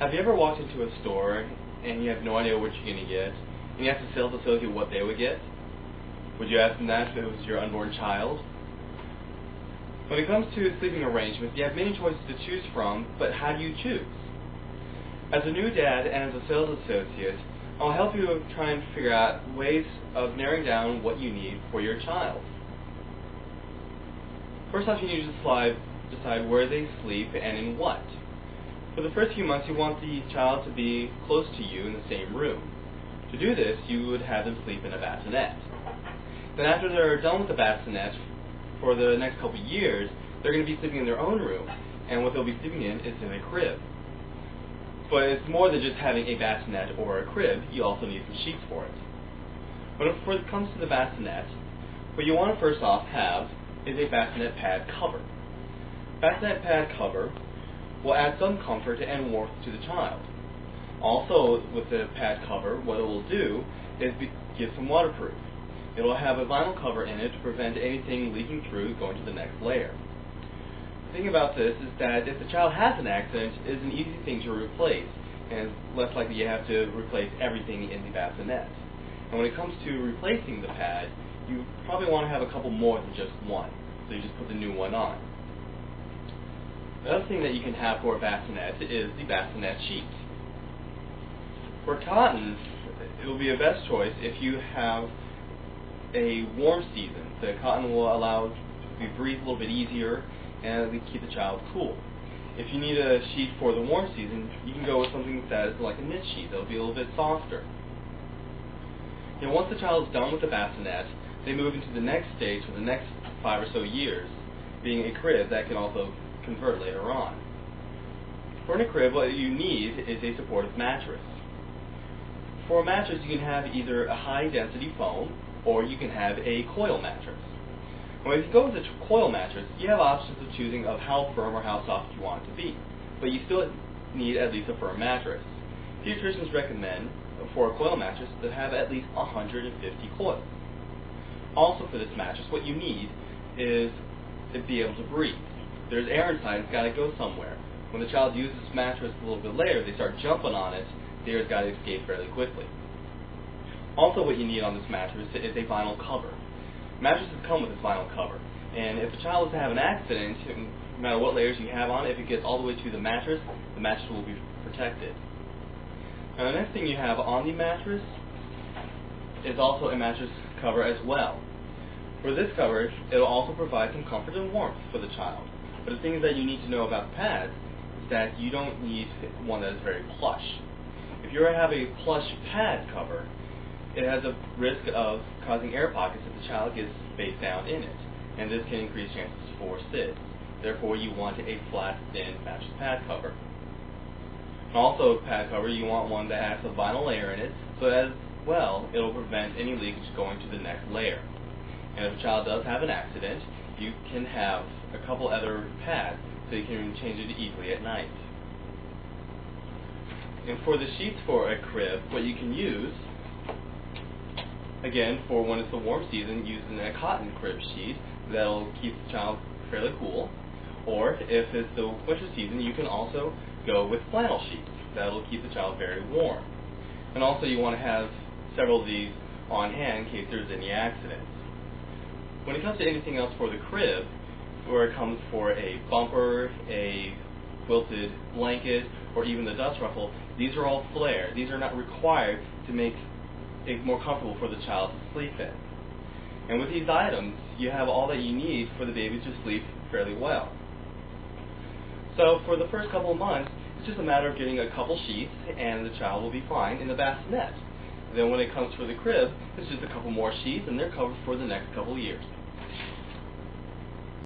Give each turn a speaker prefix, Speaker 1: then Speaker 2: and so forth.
Speaker 1: Have you ever walked into a store and you have no idea what you're going to get, and you ask the sales associate what they would get? Would you ask them that if it was your unborn child? When it comes to sleeping arrangements, you have many choices to choose from, but how do you choose? As a new dad and as a sales associate, I'll help you try and figure out ways of narrowing down what you need for your child. First off, you need to decide where they sleep and in what. For the first few months, you want the child to be close to you in the same room. To do this, you would have them sleep in a bassinet. Then after they're done with the bassinet, for the next couple of years, they're going to be sleeping in their own room, and what they'll be sleeping in is in a crib. But it's more than just having a bassinet or a crib, you also need some sheets for it. When it comes to the bassinet, what you want to first off have is a bassinet pad cover. Bassinet pad cover will add some comfort and warmth to the child. Also, with the pad cover, what it will do is give some waterproof. It will have a vinyl cover in it to prevent anything leaking through going to the next layer. The thing about this is that if the child has an accident, it is an easy thing to replace, and it's less likely you have to replace everything in the bassinet. And when it comes to replacing the pad, you probably want to have a couple more than just one, so you just put the new one on. The other thing that you can have for a bassinet is the bassinet sheet. For cotton, it will be a best choice if you have a warm season. The cotton will allow you to breathe a little bit easier and keep the child cool. If you need a sheet for the warm season, you can go with something that is like a knit sheet. That'll be a little bit softer. Now, once the child is done with the bassinet, they move into the next stage for the next 5 or so years, being a crib that can also convert later on. For a crib, what you need is a supportive mattress. For a mattress, you can have either a high-density foam or you can have a coil mattress. Now, if you go with a coil mattress, you have options of choosing of how firm or how soft you want it to be, but you still need at least a firm mattress. Pediatricians recommend for a coil mattress to have at least 150 coils. Also, for this mattress, what you need is to be able to breathe. There's air inside, it's got to go somewhere. When the child uses this mattress a little bit later, they start jumping on it, the air's got to escape fairly quickly. Also, what you need on this mattress is a vinyl cover. Mattresses come with this vinyl cover, and if the child is to have an accident, no matter what layers you have on it, if it gets all the way to the mattress will be protected. Now, the next thing you have on the mattress is also a mattress cover as well. For this cover, it will also provide some comfort and warmth for the child. But the thing that you need to know about the pads is that you don't need one that is very plush. If you have a plush pad cover, it has a risk of causing air pockets if the child gets face down in it, and this can increase chances for SIDS. Therefore, you want a flat, thin mattress pad cover. And also, pad cover, you want one that has a vinyl layer in it, so as well, it will prevent any leakage going to the next layer. And if a child does have an accident, you can have a couple other pads so you can change it easily at night. And for the sheets for a crib, what you can use, again, for when it's the warm season, using a cotton crib sheet that'll keep the child fairly cool. Or if it's the winter season, you can also go with flannel sheets that'll keep the child very warm. And also, you want to have several of these on hand in case there's any accidents. When it comes to anything else for the crib, where it comes for a bumper, a quilted blanket, or even the dust ruffle, these are all flare. These are not required to make it more comfortable for the child to sleep in. And with these items, you have all that you need for the baby to sleep fairly well. So for the first couple of months, it's just a matter of getting a couple sheets and the child will be fine in the bassinet. Then when it comes for the crib, it's just a couple more sheets and they're covered for the next couple of years.